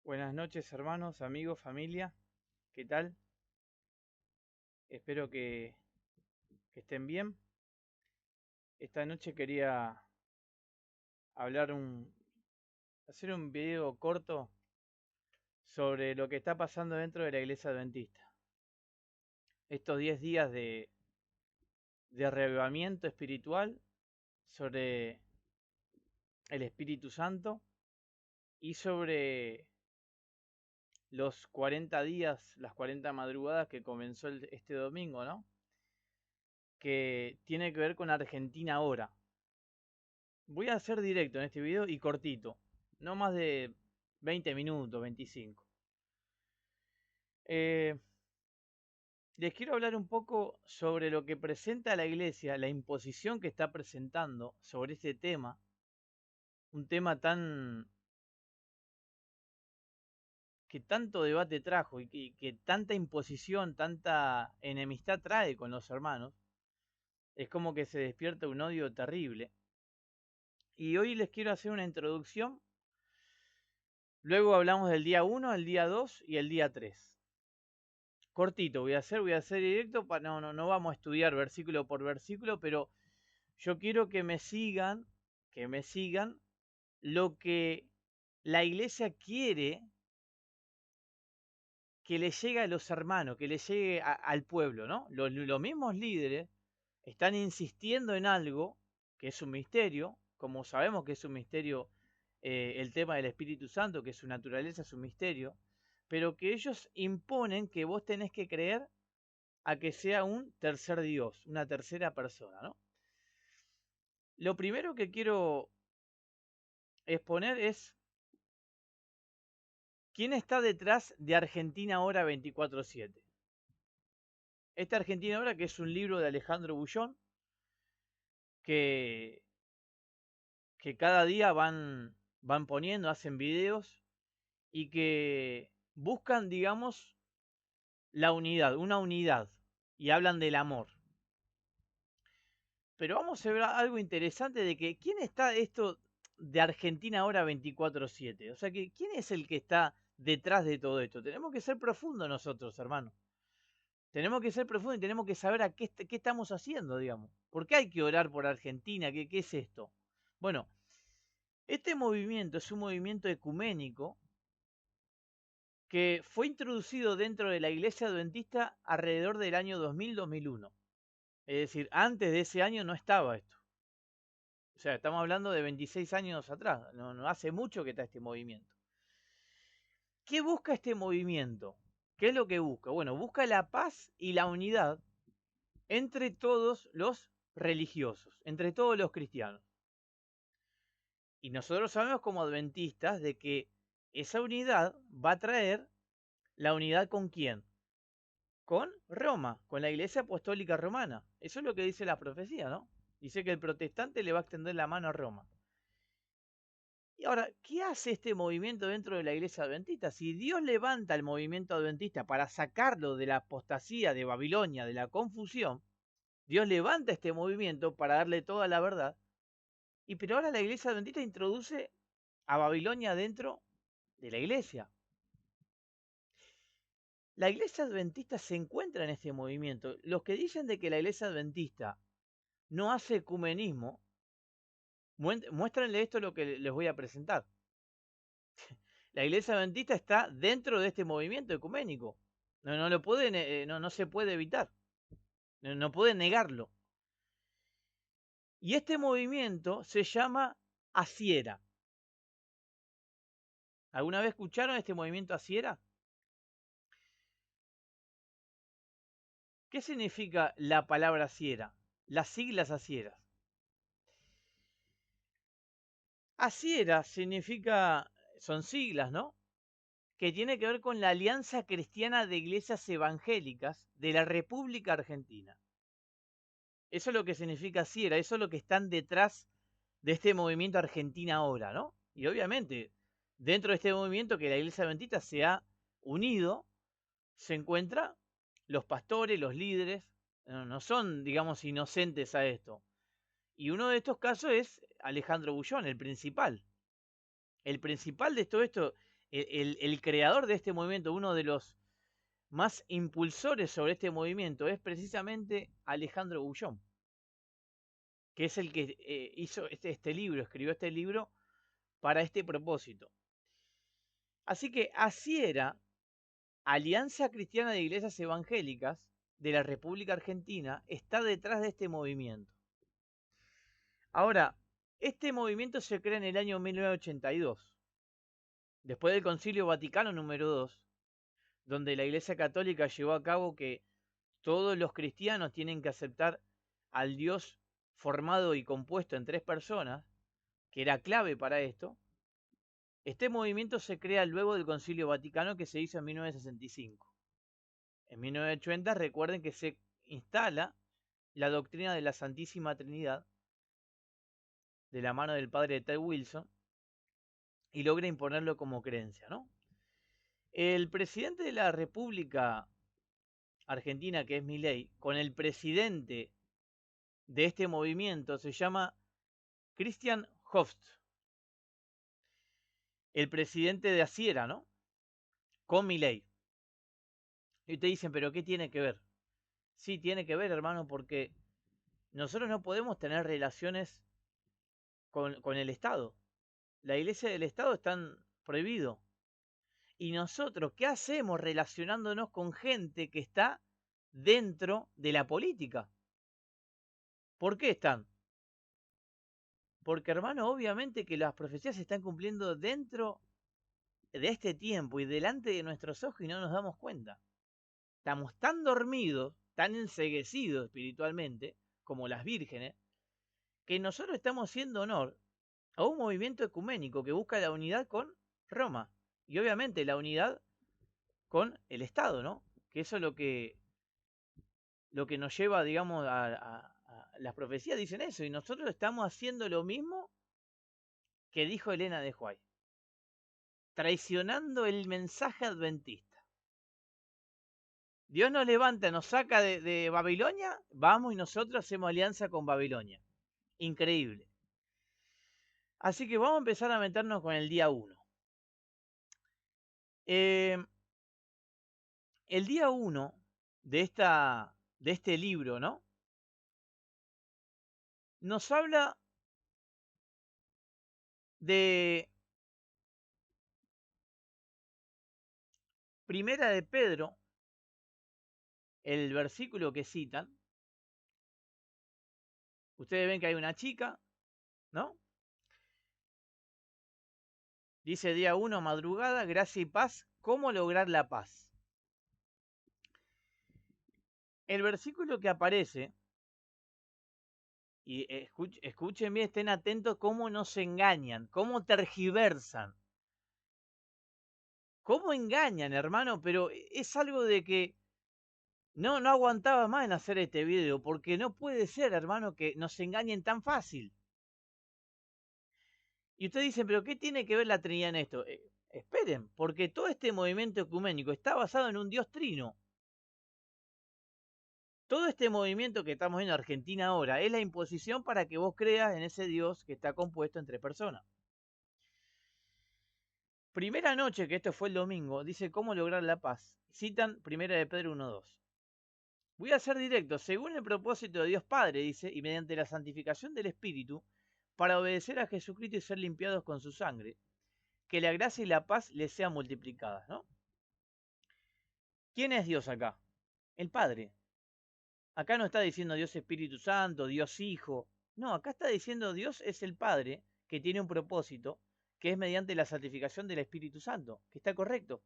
Buenas noches, hermanos, amigos, familia. ¿Qué tal? Espero que estén bien. Esta noche quería hablar hacer un video corto sobre lo que está pasando dentro de la iglesia adventista. Estos 10 días de reavivamiento espiritual sobre el Espíritu Santo y sobre los 40 días, las 40 madrugadas que comenzó este domingo, ¿no? Que tiene que ver con Argentina ahora. Voy a hacer directo en este video y cortito, no más de 20 minutos, 25. Eh, Les quiero hablar un poco sobre lo que presenta la iglesia, la imposición que está presentando sobre este tema, un tema que tanto debate trajo y que tanta imposición, tanta enemistad trae con los hermanos. Es como que se despierta un odio terrible. Y hoy les quiero hacer una introducción. Luego hablamos del día 1, el día 2 y el día 3. Cortito voy a hacer directo, no vamos a estudiar versículo por versículo, pero yo quiero que me sigan lo que la iglesia quiere que le llegue a los hermanos, que le llegue al pueblo, ¿no? Los mismos líderes están insistiendo en algo que es un misterio, como sabemos que es un misterio el tema del Espíritu Santo, que su naturaleza es un misterio, pero que ellos imponen que vos tenés que creer a que sea un tercer Dios, una tercera persona, ¿no? Lo primero que quiero exponer es quién está detrás de Argentina Ahora 24/7. Esta Argentina Ahora, que es un libro de Alejandro Bullón, que, que cada día van poniendo, hacen videos y que buscan, digamos, la unidad, una unidad, y hablan del amor. Pero vamos a ver algo interesante de que quién está esto de Argentina Ahora 24/7. O sea, que quién es el que está detrás de todo esto. Tenemos que ser profundos nosotros, hermano. Tenemos que ser profundos y tenemos que saber qué estamos haciendo, digamos. ¿Por qué hay que orar por Argentina? ¿Qué es esto? Bueno, este movimiento es un movimiento ecuménico que fue introducido dentro de la iglesia adventista alrededor del año 2000-2001. Es decir, antes de ese año no estaba esto. O sea, estamos hablando de 26 años atrás, no hace mucho que está este movimiento. ¿Qué busca este movimiento? ¿Qué es lo que busca? Bueno, busca la paz y la unidad entre todos los religiosos, entre todos los cristianos. Y nosotros sabemos como adventistas de que esa unidad va a traer la unidad con quién? Con Roma, con la Iglesia Apostólica Romana. Eso es lo que dice la profecía, ¿no? Dice que el protestante le va a extender la mano a Roma. Y ahora, ¿qué hace este movimiento dentro de la iglesia adventista? Si Dios levanta el movimiento adventista para sacarlo de la apostasía de Babilonia, de la confusión, Dios levanta este movimiento para darle toda la verdad. Y pero ahora la iglesia adventista introduce a Babilonia dentro de la iglesia. La iglesia adventista se encuentra en este movimiento. Los que dicen de que la iglesia adventista no hace ecumenismo, muéstrenle esto lo que les voy a presentar. La iglesia adventista está dentro de este movimiento ecuménico. No se puede evitar. No puede negarlo. Y este movimiento se llama Asiera. ¿Alguna vez escucharon este movimiento Asiera? ¿Qué significa la palabra Asiera? Las siglas Asieras. Asiera significa, son siglas, ¿no? Que tiene que ver con la Alianza Cristiana de Iglesias Evangélicas de la República Argentina. Eso es lo que significa Siera, eso es lo que están detrás de este movimiento Argentina Ahora, ¿no? Y obviamente, dentro de este movimiento que la Iglesia Adventista se ha unido, se encuentran los pastores, los líderes, no son, digamos, inocentes a esto. Y uno de estos casos es Alejandro Bullón, el principal. El principal de todo esto el creador de este movimiento, uno de los más impulsores sobre este movimiento, es precisamente Alejandro Bullón, que es el que hizo este libro, escribió este libro para este propósito. Así que así era Alianza Cristiana de Iglesias Evangélicas de la República Argentina, está detrás de este movimiento. Ahora, este movimiento se crea en el año 1982, después del Concilio Vaticano número 2, donde la Iglesia Católica llevó a cabo que todos los cristianos tienen que aceptar al Dios formado y compuesto en tres personas, que era clave para esto. Este movimiento se crea luego del Concilio Vaticano, que se hizo en 1965. En 1980 recuerden que se instala la doctrina de la Santísima Trinidad de la mano del padre Ted Wilson y logra imponerlo como creencia, ¿no? El presidente de la República Argentina, que es Milei, con el presidente de este movimiento se llama Christian Hoft, el presidente de Asiera, ¿no? Con Milei. Y te dicen, ¿pero qué tiene que ver? Sí, tiene que ver, hermano, porque nosotros no podemos tener relaciones con el Estado. La iglesia del Estado están prohibido. Y nosotros, ¿qué hacemos relacionándonos con gente que está dentro de la política? ¿Por qué están? Porque, hermano, obviamente que las profecías se están cumpliendo dentro de este tiempo y delante de nuestros ojos y no nos damos cuenta. Estamos tan dormidos, tan enceguecidos espiritualmente, como las vírgenes, que nosotros estamos haciendo honor a un movimiento ecuménico que busca la unidad con Roma. Y obviamente la unidad con el Estado, ¿no? Que eso es lo que nos lleva, digamos, a las profecías dicen eso, y nosotros estamos haciendo lo mismo que dijo Elena de White, traicionando el mensaje adventista. Dios nos levanta, nos saca de Babilonia, vamos y nosotros hacemos alianza con Babilonia. Increíble. Así que vamos a empezar a meternos con el día 1. El día 1 de este libro, ¿no? Nos habla de Primera de Pedro, el versículo que citan. Ustedes ven que hay una chica, ¿no? Dice día 1, madrugada, gracia y paz. ¿Cómo lograr la paz? El versículo que aparece, y escuchen bien, estén atentos cómo nos engañan, cómo tergiversan. ¿Cómo engañan, hermano? Pero es algo de que no aguantaba más en hacer este video, porque no puede ser, hermano, que nos engañen tan fácil. Y ustedes dicen, ¿pero qué tiene que ver la Trinidad en esto? Esperen, porque todo este movimiento ecuménico está basado en un Dios trino. Todo este movimiento que estamos viendo en Argentina ahora es la imposición para que vos creas en ese Dios que está compuesto entre personas. Primera noche, que esto fue el domingo, dice cómo lograr la paz. Citan Primera de Pedro 1:2. Voy a ser directo, según el propósito de Dios Padre, dice, y mediante la santificación del Espíritu, para obedecer a Jesucristo y ser limpiados con su sangre, que la gracia y la paz les sean multiplicadas, ¿no? ¿Quién es Dios acá? El Padre. Acá no está diciendo Dios Espíritu Santo, Dios Hijo. No, acá está diciendo Dios es el Padre que tiene un propósito, que es mediante la santificación del Espíritu Santo, que está correcto,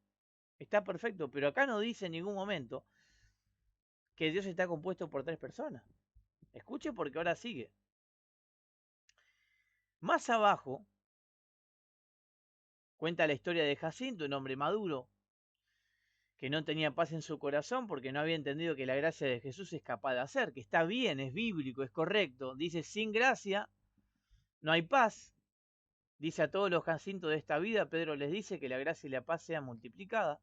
está perfecto, pero acá no dice en ningún momento que Dios está compuesto por tres personas. Escuche porque ahora sigue. Más abajo cuenta la historia de Jacinto, un hombre maduro, que no tenía paz en su corazón porque no había entendido que la gracia de Jesús es capaz de hacer, que está bien, es bíblico, es correcto. Dice, sin gracia no hay paz. Dice a todos los Jacintos de esta vida, Pedro les dice que la gracia y la paz sean multiplicadas.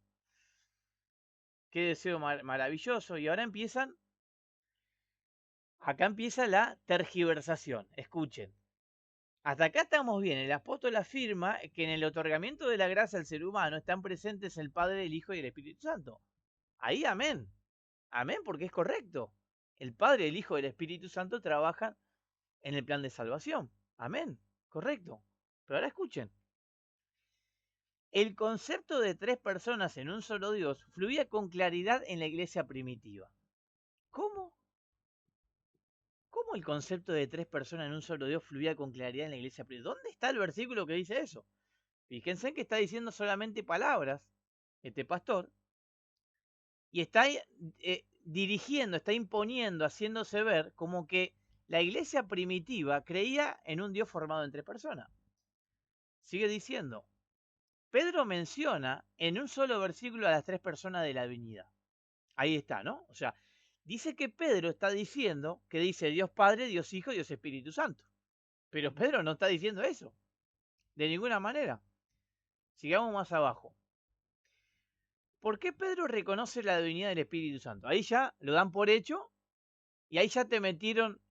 Qué deseo maravilloso. Y ahora acá empieza la tergiversación. Escuchen. Hasta acá estamos bien. El apóstol afirma que en el otorgamiento de la gracia al ser humano están presentes el Padre, el Hijo y el Espíritu Santo. Ahí amén. Amén porque es correcto. El Padre, el Hijo y el Espíritu Santo trabajan en el plan de salvación. Amén. Correcto. Pero ahora escuchen. El concepto de tres personas en un solo Dios fluía con claridad en la iglesia primitiva. ¿Cómo? ¿Cómo el concepto de tres personas en un solo Dios fluía con claridad en la iglesia primitiva? ¿Dónde está el versículo que dice eso? Fíjense que está diciendo solamente palabras, este pastor, y está dirigiendo, está imponiendo, haciéndose ver como que la iglesia primitiva creía en un Dios formado en tres personas. Sigue diciendo, Pedro menciona en un solo versículo a las tres personas de la Divinidad. Ahí está, ¿no? O sea, dice que Pedro está diciendo que dice Dios Padre, Dios Hijo, Dios Espíritu Santo. Pero Pedro no está diciendo eso, de ninguna manera. Sigamos más abajo. ¿Por qué Pedro reconoce la divinidad del Espíritu Santo? Ahí ya lo dan por hecho y ahí ya te metieron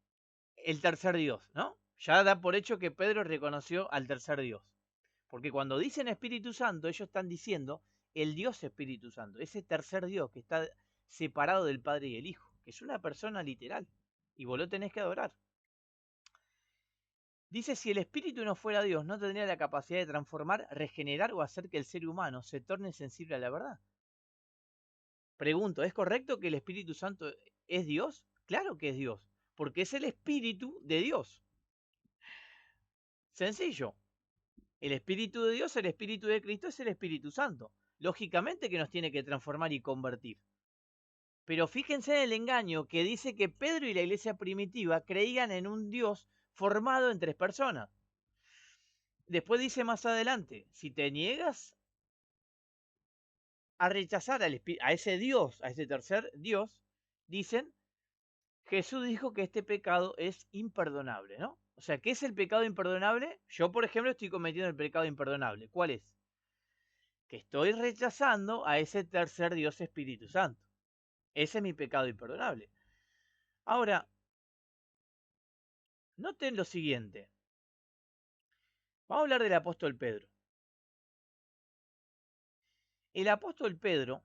el tercer Dios, ¿no? Ya da por hecho que Pedro reconoció al tercer Dios. Porque cuando dicen Espíritu Santo, ellos están diciendo el Dios Espíritu Santo, ese tercer Dios que está separado del Padre y el Hijo, que es una persona literal, y vos lo tenés que adorar. Dice, si el Espíritu no fuera Dios, no tendría la capacidad de transformar, regenerar o hacer que el ser humano se torne sensible a la verdad. Pregunto, ¿es correcto que el Espíritu Santo es Dios? Claro que es Dios, porque es el Espíritu de Dios. Sencillo. El Espíritu de Dios, el Espíritu de Cristo es el Espíritu Santo. Lógicamente que nos tiene que transformar y convertir. Pero fíjense en el engaño que dice que Pedro y la iglesia primitiva creían en un Dios formado en tres personas. Después dice más adelante, si te niegas a rechazar a ese Dios, a ese tercer Dios, dicen, Jesús dijo que este pecado es imperdonable, ¿no? O sea, ¿qué es el pecado imperdonable? Yo, por ejemplo, estoy cometiendo el pecado imperdonable. ¿Cuál es? Que estoy rechazando a ese tercer Dios Espíritu Santo. Ese es mi pecado imperdonable. Ahora, noten lo siguiente. Vamos a hablar del apóstol Pedro. El apóstol Pedro,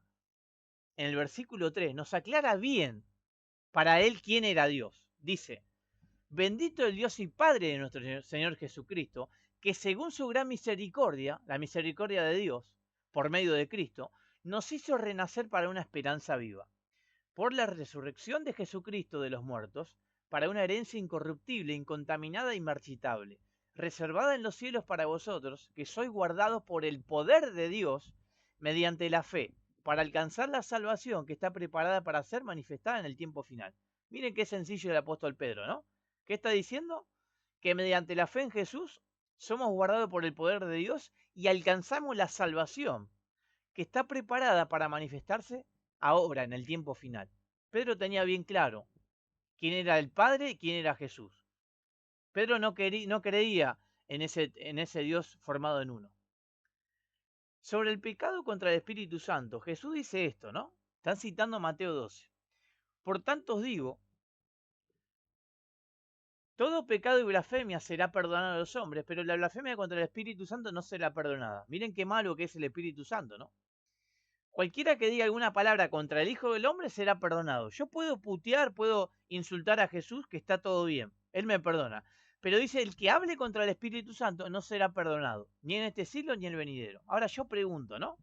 en el versículo 3, nos aclara bien para él quién era Dios. Dice, bendito el Dios y Padre de nuestro Señor Jesucristo, que según su gran misericordia, la misericordia de Dios, por medio de Cristo, nos hizo renacer para una esperanza viva, por la resurrección de Jesucristo de los muertos, para una herencia incorruptible, incontaminada e inmarchitable, reservada en los cielos para vosotros, que sois guardados por el poder de Dios mediante la fe, para alcanzar la salvación que está preparada para ser manifestada en el tiempo final. Miren qué sencillo el apóstol Pedro, ¿no? ¿Qué está diciendo? Que mediante la fe en Jesús somos guardados por el poder de Dios y alcanzamos la salvación que está preparada para manifestarse ahora en el tiempo final. Pedro tenía bien claro quién era el Padre y quién era Jesús. Pedro no creía en ese Dios formado en uno. Sobre el pecado contra el Espíritu Santo, Jesús dice esto, ¿no? Están citando Mateo 12. Por tanto os digo, todo pecado y blasfemia será perdonado a los hombres, pero la blasfemia contra el Espíritu Santo no será perdonada. Miren qué malo que es el Espíritu Santo, ¿no? Cualquiera que diga alguna palabra contra el Hijo del Hombre será perdonado. Yo puedo putear, puedo insultar a Jesús, que está todo bien. Él me perdona. Pero dice, el que hable contra el Espíritu Santo no será perdonado, ni en este siglo ni en el venidero. Ahora yo pregunto, ¿no?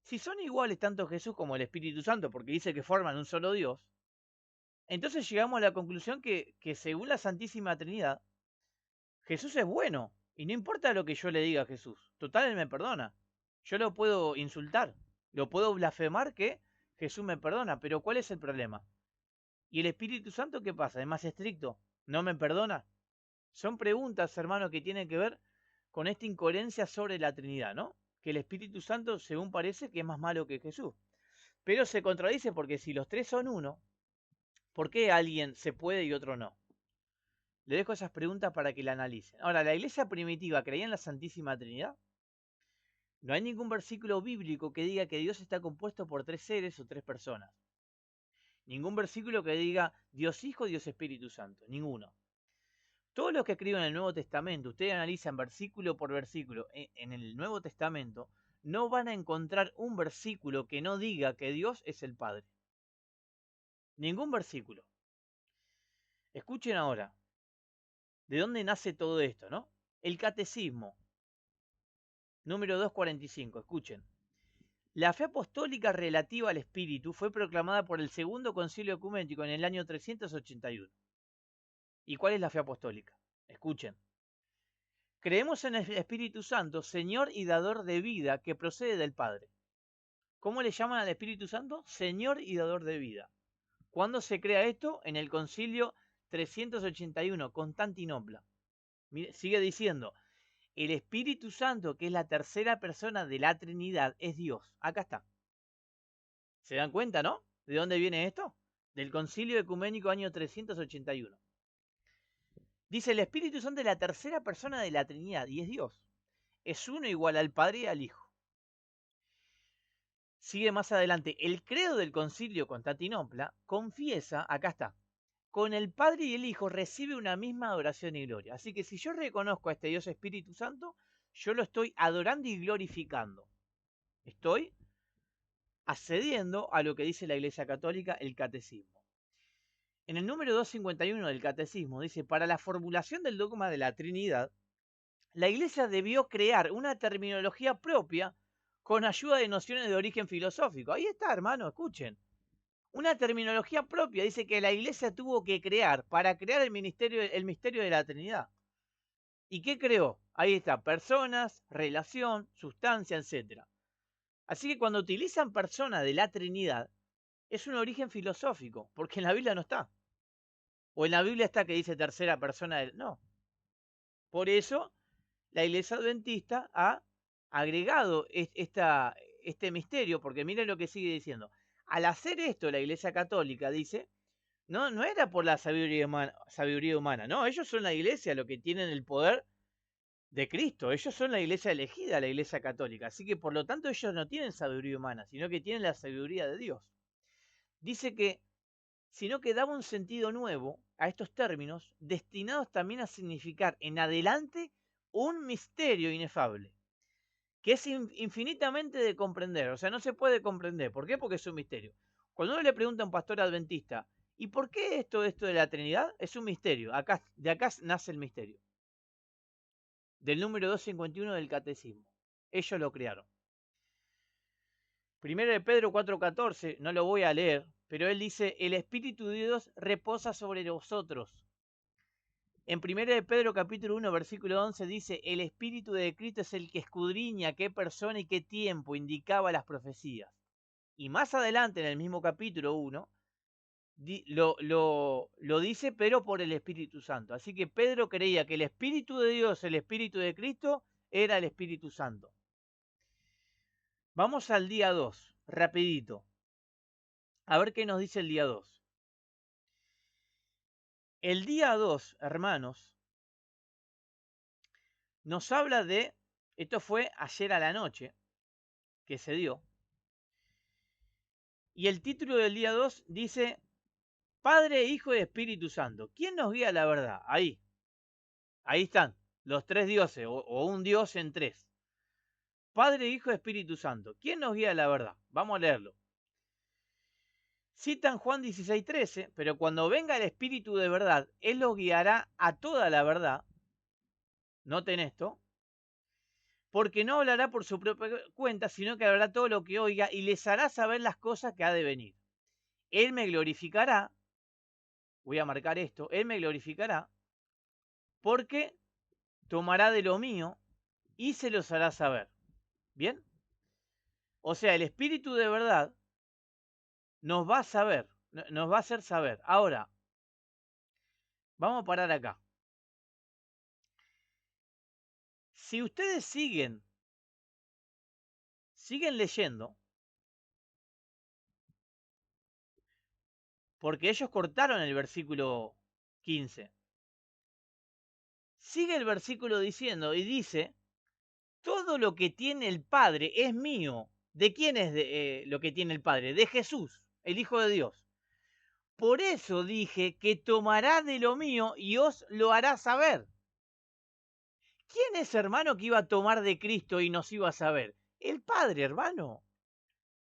Si son iguales tanto Jesús como el Espíritu Santo, porque dice que forman un solo Dios, entonces llegamos a la conclusión que según la Santísima Trinidad, Jesús es bueno. Y no importa lo que yo le diga a Jesús. Total, Él me perdona. Yo lo puedo insultar. Lo puedo blasfemar que Jesús me perdona. Pero ¿cuál es el problema? ¿Y el Espíritu Santo qué pasa? ¿Es más estricto? ¿No me perdona? Son preguntas, hermano, que tienen que ver con esta incoherencia sobre la Trinidad, ¿no? Que el Espíritu Santo, según parece, que es más malo que Jesús. Pero se contradice porque si los tres son uno, ¿por qué alguien se puede y otro no? Le dejo esas preguntas para que la analicen. Ahora, ¿la iglesia primitiva creía en la Santísima Trinidad? No hay ningún versículo bíblico que diga que Dios está compuesto por tres seres o tres personas. Ningún versículo que diga Dios Hijo, Dios Espíritu Santo. Ninguno. Todos los que escriben el Nuevo Testamento, ustedes analizan versículo por versículo en el Nuevo Testamento, no van a encontrar un versículo que no diga que Dios es el Padre. Ningún versículo. Escuchen ahora, ¿de dónde nace todo esto, no? El Catecismo, número 245, escuchen. La fe apostólica relativa al Espíritu fue proclamada por el Segundo Concilio Ecuménico en el año 381. ¿Y cuál es la fe apostólica? Escuchen. Creemos en el Espíritu Santo, Señor y dador de vida, que procede del Padre. ¿Cómo le llaman al Espíritu Santo? Señor y dador de vida. ¿Cuándo se crea esto? En el Concilio 381, Constantinopla. Mire, sigue diciendo, el Espíritu Santo, que es la tercera persona de la Trinidad, es Dios. Acá está. ¿Se dan cuenta, no? ¿De dónde viene esto? Del Concilio Ecuménico año 381. Dice, el Espíritu Santo es la tercera persona de la Trinidad y es Dios. Es uno igual al Padre y al Hijo. Sigue más adelante. El credo del Concilio Constantinopla confiesa, acá está, con el Padre y el Hijo recibe una misma adoración y gloria. Así que si yo reconozco a este Dios Espíritu Santo, yo lo estoy adorando y glorificando. Estoy accediendo a lo que dice la Iglesia Católica, el Catecismo. En el número 251 del Catecismo dice, para la formulación del dogma de la Trinidad, la Iglesia debió crear una terminología propia con ayuda de nociones de origen filosófico. Ahí está, hermano, escuchen. Una terminología propia, dice que la Iglesia tuvo que crear para crear el misterio de la Trinidad. ¿Y qué creó? Ahí está, personas, relación, sustancia, etc. Así que cuando utilizan persona de la Trinidad, es un origen filosófico, porque en la Biblia no está. O en la Biblia está que dice tercera persona del... No. Por eso, la Iglesia Adventista ha agregado este misterio, porque miren lo que sigue diciendo. Al hacer esto, la Iglesia Católica dice, no era por la sabiduría humana, no, ellos son la Iglesia, los que tienen el poder de Cristo, ellos son la Iglesia elegida, la Iglesia Católica, así que por lo tanto ellos no tienen sabiduría humana, sino que tienen la sabiduría de Dios. Dice que, sino que daba un sentido nuevo a estos términos, destinados también a significar en adelante un misterio inefable, que es infinitamente de comprender, o sea, no se puede comprender. ¿Por qué? Porque es un misterio. Cuando uno le pregunta a un pastor adventista, ¿y por qué esto de la Trinidad? Es un misterio. De acá nace el misterio. Del número 251 del Catecismo. Ellos lo crearon. Primero de Pedro 4:14, no lo voy a leer, pero él dice, el Espíritu de Dios reposa sobre vosotros. En 1 de Pedro capítulo 1, versículo 11 dice, el Espíritu de Cristo es el que escudriña qué persona y qué tiempo indicaba las profecías. Y más adelante, en el mismo capítulo 1, lo dice, pero por el Espíritu Santo. Así que Pedro creía que el Espíritu de Dios, el Espíritu de Cristo, era el Espíritu Santo. Vamos al día 2, rapidito. A ver qué nos dice el día 2. El día 2, hermanos, nos habla de, esto fue ayer a la noche, que se dio, y el título del día 2 dice, Padre, Hijo y Espíritu Santo. ¿Quién nos guía a la verdad? Ahí están, los tres dioses, o un dios en tres. Padre, Hijo y Espíritu Santo. ¿Quién nos guía a la verdad? Vamos a leerlo. Citan Juan 16:13, pero cuando venga el Espíritu de verdad, Él los guiará a toda la verdad. Noten esto. Porque no hablará por su propia cuenta, sino que hablará todo lo que oiga y les hará saber las cosas que ha de venir. Él me glorificará, voy a marcar esto, Él me glorificará, porque tomará de lo mío y se los hará saber. ¿Bien? O sea, el Espíritu de verdad nos va a saber, nos va a hacer saber. Ahora, vamos a parar acá. Si ustedes siguen leyendo, porque ellos cortaron el versículo 15. Sigue el versículo diciendo y dice, todo lo que tiene el Padre es mío. ¿De quién es lo que tiene el Padre? De Jesús, el Hijo de Dios. Por eso dije que tomará de lo mío y os lo hará saber. ¿Quién es, hermano, que iba a tomar de Cristo y nos iba a saber? El Padre, hermano.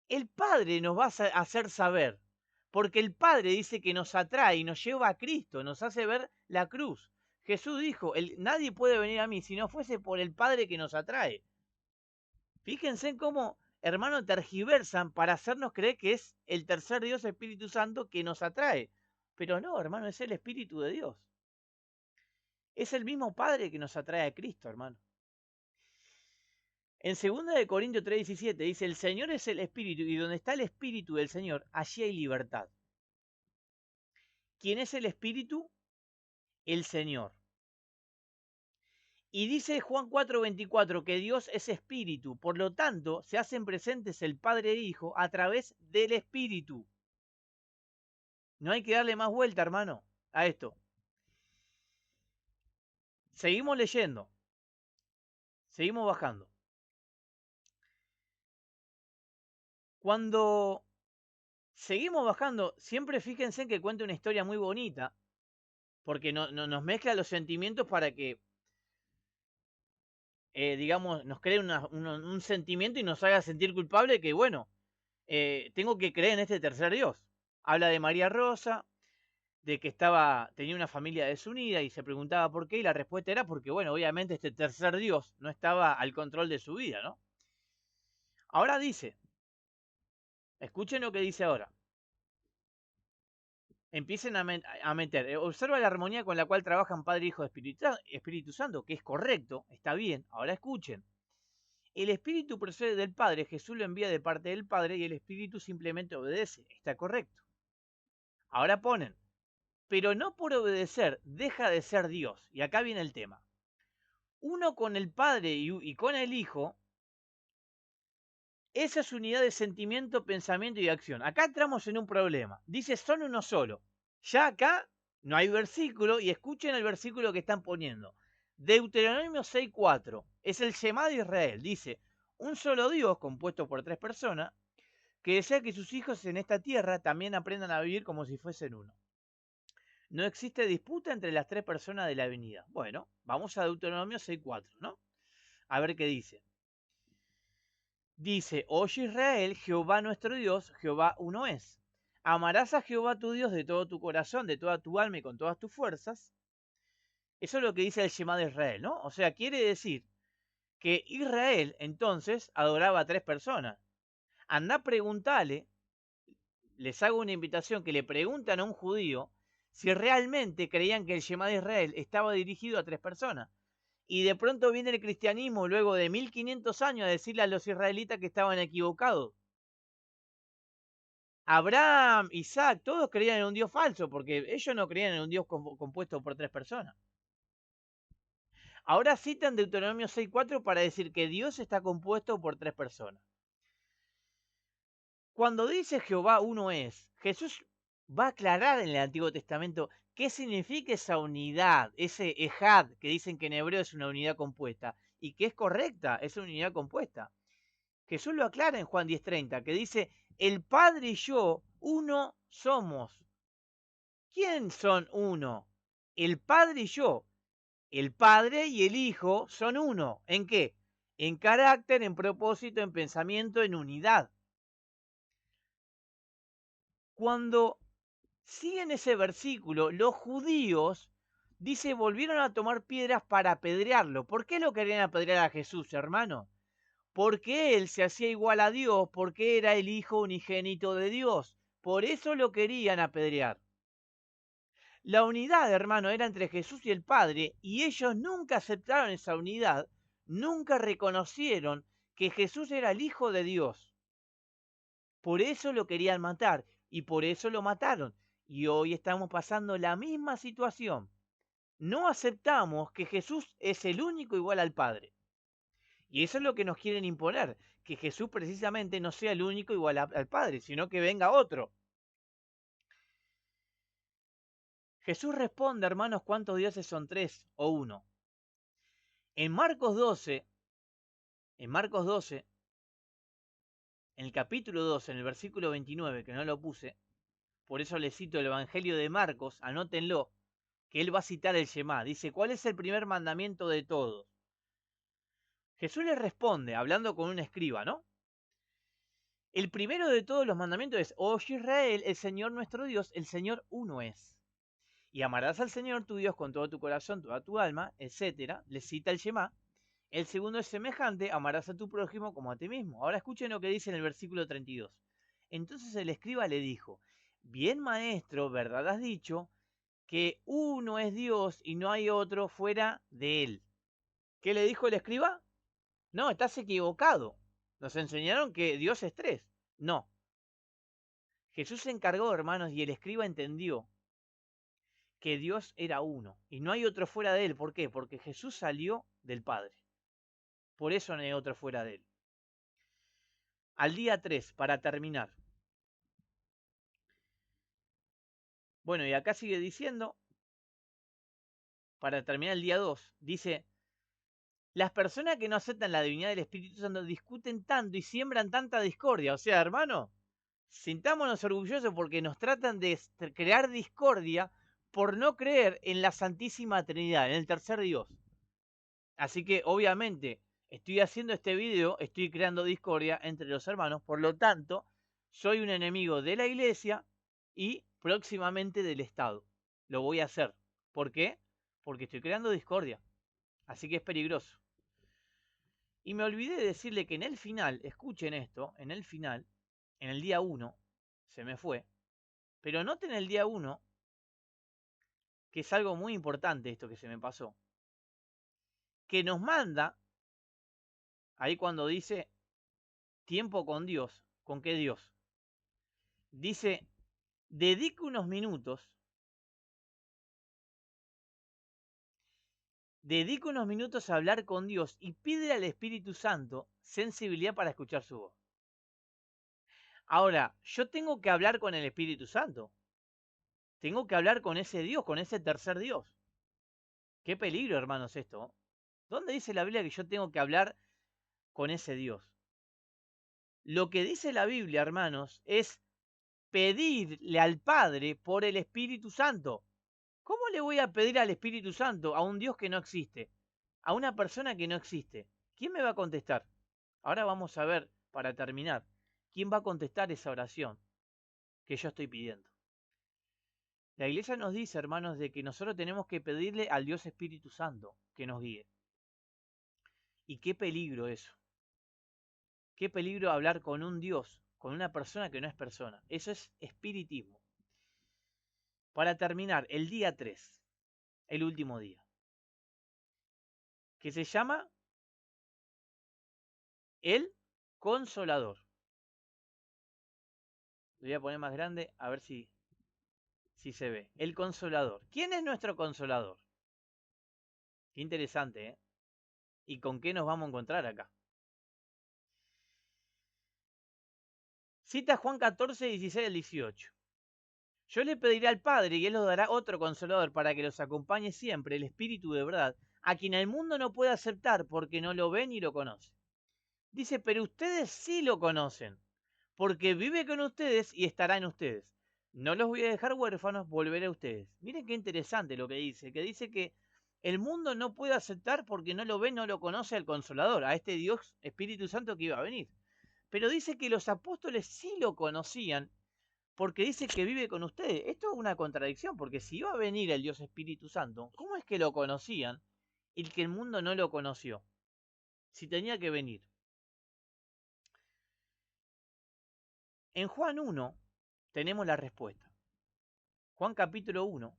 El Padre nos va a hacer saber. Porque el Padre dice que nos atrae y nos lleva a Cristo, nos hace ver la cruz. Jesús dijo, nadie puede venir a mí si no fuese por el Padre que nos atrae. Fíjense en cómo, hermano, tergiversan para hacernos creer que es el tercer Dios Espíritu Santo que nos atrae. Pero no, hermano, es el Espíritu de Dios. Es el mismo Padre que nos atrae a Cristo, hermano. En 2 Corintios 3:17 dice, el Señor es el Espíritu y donde está el Espíritu del Señor, allí hay libertad. ¿Quién es el Espíritu? El Señor. Y dice Juan 4:24 que Dios es Espíritu, por lo tanto se hacen presentes el Padre e Hijo a través del Espíritu. No hay que darle más vuelta, hermano, a esto. Seguimos leyendo, seguimos bajando. Cuando seguimos bajando, siempre fíjense que cuenta una historia muy bonita, porque nos mezcla los sentimientos para que, digamos, nos cree un sentimiento y nos haga sentir culpable que, bueno, tengo que creer en este tercer Dios. Habla de María Rosa, de que tenía una familia desunida y se preguntaba por qué, y la respuesta era porque, bueno, obviamente este tercer Dios no estaba al control de su vida, ¿no? Ahora dice, escuchen lo que dice ahora. Empiecen a meter, observa la armonía con la cual trabajan Padre, Hijo, Espíritu Santo, que es correcto, está bien. Ahora escuchen. El Espíritu procede del Padre, Jesús lo envía de parte del Padre y el Espíritu simplemente obedece, está correcto. Ahora ponen, pero no por obedecer deja de ser Dios. Y acá viene el tema. Uno con el Padre y con el Hijo, esa es unidad de sentimiento, pensamiento y acción. Acá entramos en un problema. Dice, son uno solo. Ya acá no hay versículo y escuchen el versículo que están poniendo. Deuteronomio 6:4 es el Shema de Israel. Dice, un solo Dios compuesto por tres personas que desea que sus hijos en esta tierra también aprendan a vivir como si fuesen uno. No existe disputa entre las tres personas de la venida. Bueno, vamos a Deuteronomio 6:4, ¿no? A ver qué dice. Dice, oye Israel, Jehová nuestro Dios, Jehová uno es. Amarás a Jehová tu Dios de todo tu corazón, de toda tu alma y con todas tus fuerzas. Eso es lo que dice el Shema de Israel, ¿no? O sea, quiere decir que Israel entonces adoraba a tres personas. Andá, preguntale, les hago una invitación, que le preguntan a un judío si realmente creían que el Shema de Israel estaba dirigido a tres personas. Y de pronto viene el cristianismo luego de 1500 años a decirle a los israelitas que estaban equivocados. Abraham, Isaac, todos creían en un Dios falso, porque ellos no creían en un Dios compuesto por tres personas. Ahora citan Deuteronomio 6:4 para decir que Dios está compuesto por tres personas. Cuando dice Jehová uno es, Jesús va a aclarar en el Antiguo Testamento qué significa esa unidad, ese ejad, que dicen que en hebreo es una unidad compuesta, y que es correcta, es una unidad compuesta. Jesús lo aclara en Juan 10:30, que dice, el Padre y yo uno somos. ¿Quién son uno? El Padre y yo. El Padre y el Hijo son uno. ¿En qué? En carácter, en propósito, en pensamiento, en unidad. Cuando siguen ese versículo, los judíos, dice, volvieron a tomar piedras para apedrearlo. ¿Por qué lo querían apedrear a Jesús, hermano? Porque él se hacía igual a Dios, porque era el Hijo unigénito de Dios. Por eso lo querían apedrear. La unidad, hermano, era entre Jesús y el Padre, y ellos nunca aceptaron esa unidad, nunca reconocieron que Jesús era el Hijo de Dios. Por eso lo querían matar, y por eso lo mataron. Y hoy estamos pasando la misma situación. No aceptamos que Jesús es el único igual al Padre. Y eso es lo que nos quieren imponer, que Jesús precisamente no sea el único igual al Padre, sino que venga otro. Jesús responde, hermanos, ¿cuántos dioses son tres o uno? En Marcos 12, en el capítulo 12, en el versículo 29, que no lo puse, por eso le cito el Evangelio de Marcos, anótenlo, que él va a citar el Shema. Dice, ¿cuál es el primer mandamiento de todos? Jesús le responde, hablando con un escriba, ¿no? El primero de todos los mandamientos es, oye Israel, el Señor nuestro Dios, el Señor uno es. Y amarás al Señor tu Dios con todo tu corazón, toda tu alma, etcétera. Le cita el Shema. El segundo es semejante, amarás a tu prójimo como a ti mismo. Ahora escuchen lo que dice en el versículo 32. Entonces el escriba le dijo, bien maestro, verdad has dicho, que uno es Dios y no hay otro fuera de él. ¿Qué le dijo el escriba? No, estás equivocado. Nos enseñaron que Dios es tres. No. Jesús se encargó, hermanos, y el escriba entendió que Dios era uno y no hay otro fuera de él. ¿Por qué? Porque Jesús salió del Padre. Por eso no hay otro fuera de él. Al día 3, para terminar. Bueno, y acá sigue diciendo, para terminar el día 2, dice, las personas que no aceptan la divinidad del Espíritu Santo discuten tanto y siembran tanta discordia. O sea, hermano, sintámonos orgullosos porque nos tratan de crear discordia por no creer en la Santísima Trinidad, en el tercer Dios. Así que, obviamente, estoy haciendo este video, estoy creando discordia entre los hermanos, por lo tanto, soy un enemigo de la Iglesia y próximamente del Estado. Lo voy a hacer. ¿Por qué? Porque estoy creando discordia. Así que es peligroso. Y me olvidé de decirle que en el final, escuchen esto, en el final, en el día 1, se me fue, pero noten el día 1, que es algo muy importante esto que se me pasó, que nos manda, ahí cuando dice tiempo con Dios, ¿con qué Dios? Dice, dedica unos minutos a hablar con Dios y pide al Espíritu Santo sensibilidad para escuchar su voz. Ahora, yo tengo que hablar con el Espíritu Santo. Tengo que hablar con ese Dios, con ese tercer Dios. Qué peligro, hermanos, esto. ¿Dónde dice la Biblia que yo tengo que hablar con ese Dios? Lo que dice la Biblia, hermanos, es pedirle al Padre por el Espíritu Santo. ¿Cómo le voy a pedir al Espíritu Santo a un Dios que no existe? A una persona que no existe. ¿Quién me va a contestar? Ahora vamos a ver, para terminar, quién va a contestar esa oración que yo estoy pidiendo. La iglesia nos dice, hermanos, de que nosotros tenemos que pedirle al Dios Espíritu Santo que nos guíe. Y qué peligro eso. Qué peligro hablar con un Dios, con una persona que no es persona. Eso es espiritismo. Para terminar, el día 3, el último día, que se llama el Consolador. Lo voy a poner más grande a ver si se ve. El Consolador. ¿Quién es nuestro Consolador? Qué interesante, ¿eh? ¿Y con qué nos vamos a encontrar acá? Cita Juan 14, 16 al 18. Yo le pediré al Padre y Él os dará otro Consolador para que los acompañe siempre, el Espíritu de verdad, a quien el mundo no puede aceptar porque no lo ve ni lo conoce. Dice, pero ustedes sí lo conocen, porque vive con ustedes y estará en ustedes. No los voy a dejar huérfanos, volveré a ustedes. Miren qué interesante lo que dice que el mundo no puede aceptar porque no lo ve, no lo conoce al Consolador, a este Dios Espíritu Santo que iba a venir. Pero dice que los apóstoles sí lo conocían porque dice que vive con ustedes. Esto es una contradicción, porque si iba a venir el Dios Espíritu Santo, ¿cómo es que lo conocían y que el mundo no lo conoció? Si tenía que venir. En Juan 1 tenemos la respuesta. Juan capítulo 1,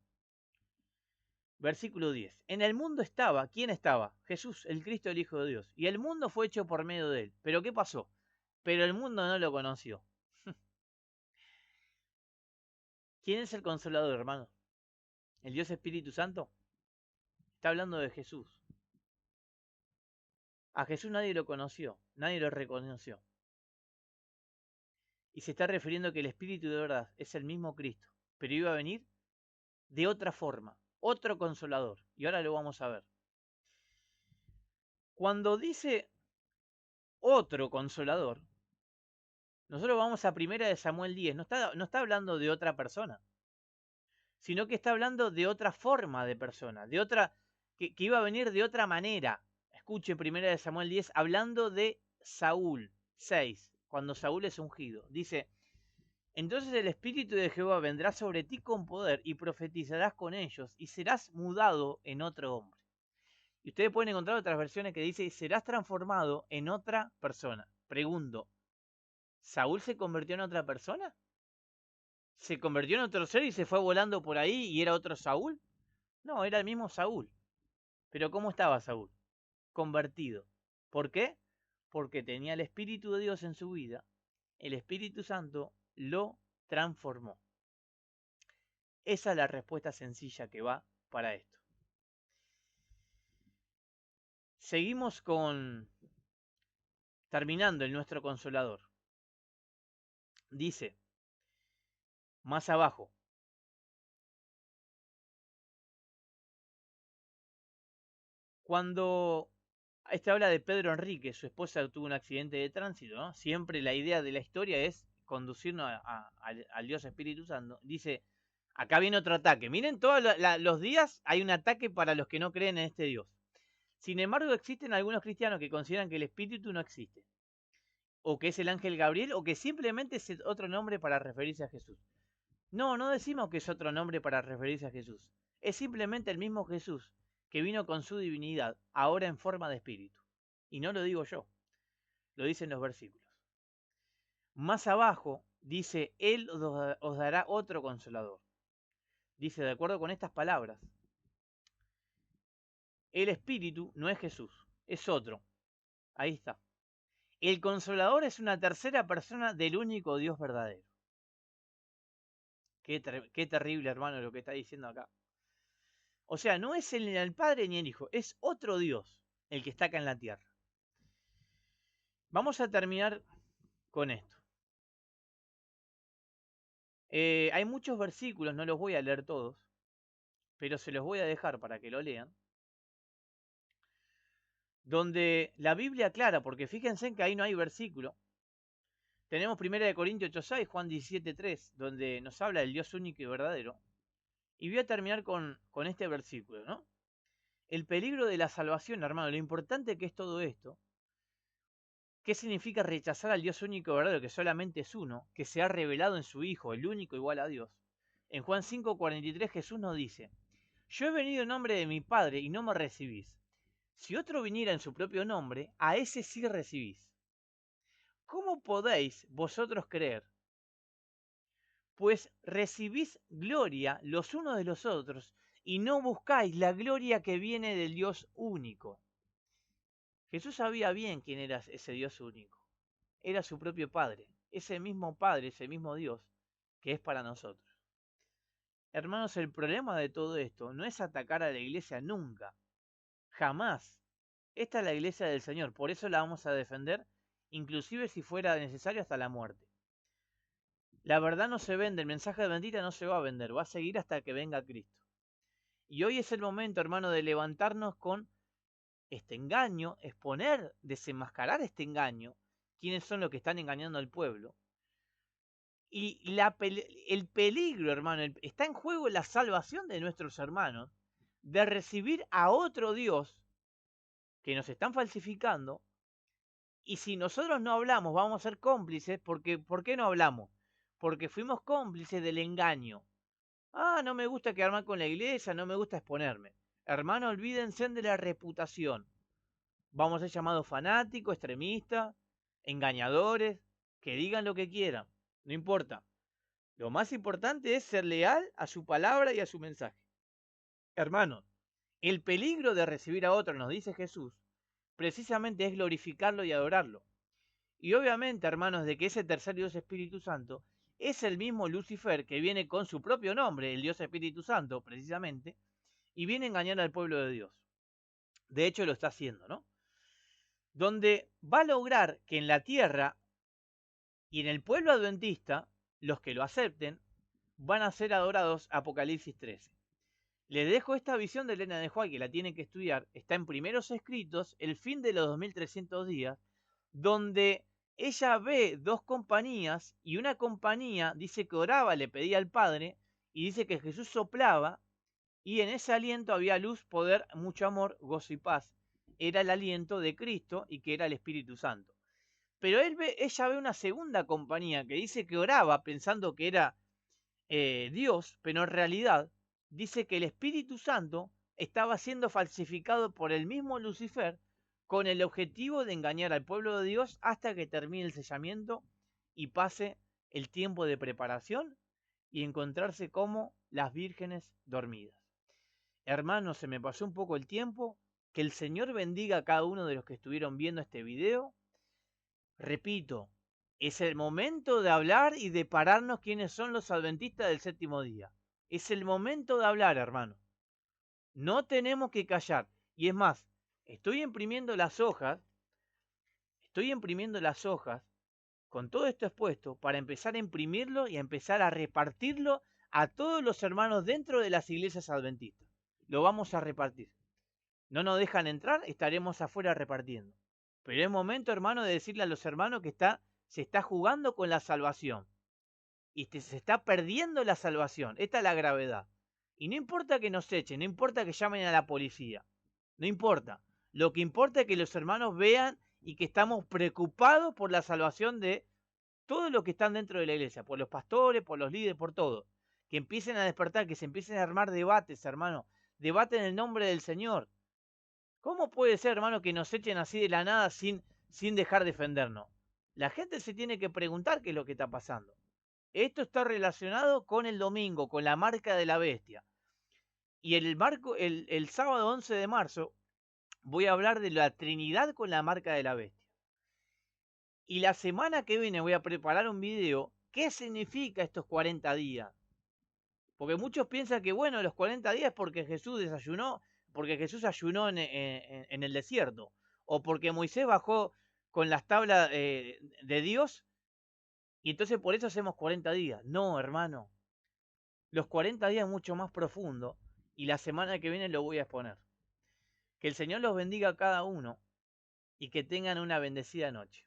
versículo 10. En el mundo estaba, ¿quién estaba? Jesús, el Cristo, el Hijo de Dios. Y el mundo fue hecho por medio de él. ¿Pero qué pasó? Pero el mundo no lo conoció. ¿Quién es el consolador, hermano? ¿El Dios Espíritu Santo? Está hablando de Jesús. A Jesús nadie lo conoció, nadie lo reconoció. Y se está refiriendo que el Espíritu de verdad es el mismo Cristo, pero iba a venir de otra forma, otro consolador. Y ahora lo vamos a ver. Cuando dice otro consolador, Nosotros vamos a Primera de Samuel 10, no está hablando de otra persona, sino que está hablando de otra forma de persona, de otra, que iba a venir de otra manera. Escuche Primera de Samuel 10, hablando de Saúl 6, cuando Saúl es ungido. Dice, entonces el Espíritu de Jehová vendrá sobre ti con poder y profetizarás con ellos y serás mudado en otro hombre. Y ustedes pueden encontrar otras versiones que dice, serás transformado en otra persona. Pregunto, ¿Saúl se convirtió en otra persona? ¿Se convirtió en otro ser y se fue volando por ahí y era otro Saúl? No, era el mismo Saúl. Pero ¿cómo estaba Saúl? Convertido. ¿Por qué? Porque tenía el Espíritu de Dios en su vida. El Espíritu Santo lo transformó. Esa es la respuesta sencilla que va para esto. Seguimos terminando el nuestro consolador. Dice, más abajo, cuando habla de Pedro Enrique, su esposa tuvo un accidente de tránsito, ¿no? Siempre la idea de la historia es conducirnos al Dios Espíritu Santo. Dice, acá viene otro ataque. Miren, todos los días hay un ataque para los que no creen en este Dios. Sin embargo, existen algunos cristianos que consideran que el Espíritu no existe, o que es el ángel Gabriel, o que simplemente es otro nombre para referirse a Jesús. No, no decimos que es otro nombre para referirse a Jesús. Es simplemente el mismo Jesús que vino con su divinidad, ahora en forma de espíritu. Y no lo digo yo, lo dicen los versículos. Más abajo dice, Él os dará otro consolador. Dice, de acuerdo con estas palabras, el espíritu no es Jesús, es otro. Ahí está. El consolador es una tercera persona del único Dios verdadero. Qué terrible, hermano, lo que está diciendo acá. O sea, no es el Padre ni el Hijo, es otro Dios el que está acá en la tierra. Vamos a terminar con esto. Hay muchos versículos, no los voy a leer todos, pero se los voy a dejar para que lo lean, donde la Biblia aclara, porque fíjense en que ahí no hay versículo. Tenemos 1 Corintios 8:6, Juan 17:3, donde nos habla del Dios único y verdadero. Y voy a terminar con este versículo, ¿no? El peligro de la salvación, hermano, lo importante que es todo esto. ¿Qué significa rechazar al Dios único y verdadero, que solamente es uno, que se ha revelado en su Hijo, el único igual a Dios? En Juan 5:43 Jesús nos dice, yo he venido en nombre de mi Padre y no me recibís. Si otro viniera en su propio nombre, a ese sí recibís. ¿Cómo podéis vosotros creer? Pues recibís gloria los unos de los otros y no buscáis la gloria que viene del Dios único. Jesús sabía bien quién era ese Dios único. Era su propio Padre, ese mismo Padre, ese mismo Dios que es para nosotros. Hermanos, el problema de todo esto no es atacar a la iglesia nunca, jamás. Esta es la iglesia del Señor, por eso la vamos a defender, inclusive si fuera necesario hasta la muerte. La verdad no se vende, el mensaje de bendita no se va a vender, va a seguir hasta que venga Cristo. Y hoy es el momento, hermano, de levantarnos con este engaño, exponer, desenmascarar este engaño, quiénes son los que están engañando al pueblo. Y el peligro, hermano, está en juego la salvación de nuestros hermanos, de recibir a otro Dios que nos están falsificando. Y si nosotros no hablamos, vamos a ser cómplices, porque ¿por qué no hablamos? Porque fuimos cómplices del engaño. Ah, no me gusta quedar mal con la iglesia, no me gusta exponerme. Hermano, olvídense de la reputación. Vamos a ser llamados fanáticos, extremistas, engañadores, que digan lo que quieran, no importa. Lo más importante es ser leal a su palabra y a su mensaje. Hermanos, el peligro de recibir a otro, nos dice Jesús, precisamente es glorificarlo y adorarlo. Y obviamente, hermanos, de que ese tercer Dios Espíritu Santo es el mismo Lucifer que viene con su propio nombre, el Dios Espíritu Santo, precisamente, y viene a engañar al pueblo de Dios. De hecho, lo está haciendo, ¿no? Donde va a lograr que en la tierra y en el pueblo adventista, los que lo acepten, van a ser adorados, Apocalipsis 13. Les dejo esta visión de Elena de White, que la tienen que estudiar, está en Primeros Escritos, el fin de los 2300 días, donde ella ve dos compañías y una compañía dice que oraba, le pedía al Padre y dice que Jesús soplaba y en ese aliento había luz, poder, mucho amor, gozo y paz. Era el aliento de Cristo y que era el Espíritu Santo. Pero ella ve una segunda compañía que dice que oraba pensando que era Dios, pero en realidad dice que el Espíritu Santo estaba siendo falsificado por el mismo Lucifer con el objetivo de engañar al pueblo de Dios hasta que termine el sellamiento y pase el tiempo de preparación y encontrarse como las vírgenes dormidas. Hermanos, se me pasó un poco el tiempo. Que el Señor bendiga a cada uno de los que estuvieron viendo este video. Repito, es el momento de hablar y de pararnos quiénes son los adventistas del séptimo día. Es el momento de hablar, hermano. No tenemos que callar. Y es más, estoy imprimiendo las hojas con todo esto expuesto para empezar a imprimirlo y a empezar a repartirlo a todos los hermanos dentro de las iglesias adventistas. Lo vamos a repartir. No nos dejan entrar, estaremos afuera repartiendo. Pero es momento, hermano, de decirle a los hermanos que se está jugando con la salvación. Y se está perdiendo la salvación. Esta es la gravedad. Y no importa que nos echen, no importa que llamen a la policía. No importa. Lo que importa es que los hermanos vean y que estamos preocupados por la salvación de todos los que están dentro de la iglesia. Por los pastores, por los líderes, por todo. Que empiecen a despertar, que se empiecen a armar debates, hermano. Debate en el nombre del Señor. ¿Cómo puede ser, hermano, que nos echen así de la nada sin dejar defendernos? La gente se tiene que preguntar qué es lo que está pasando. Esto está relacionado con el domingo, con la marca de la bestia. Y el sábado 11 de marzo voy a hablar de la Trinidad con la marca de la bestia. Y la semana que viene voy a preparar un video. ¿Qué significa estos 40 días? Porque muchos piensan que, bueno, los 40 días es porque Jesús desayunó, porque Jesús ayunó en el desierto, o porque Moisés bajó con las tablas de Dios, y entonces por eso hacemos 40 días. No, hermano. Los 40 días es mucho más profundo, y la semana que viene lo voy a exponer. Que el Señor los bendiga a cada uno, y que tengan una bendecida noche.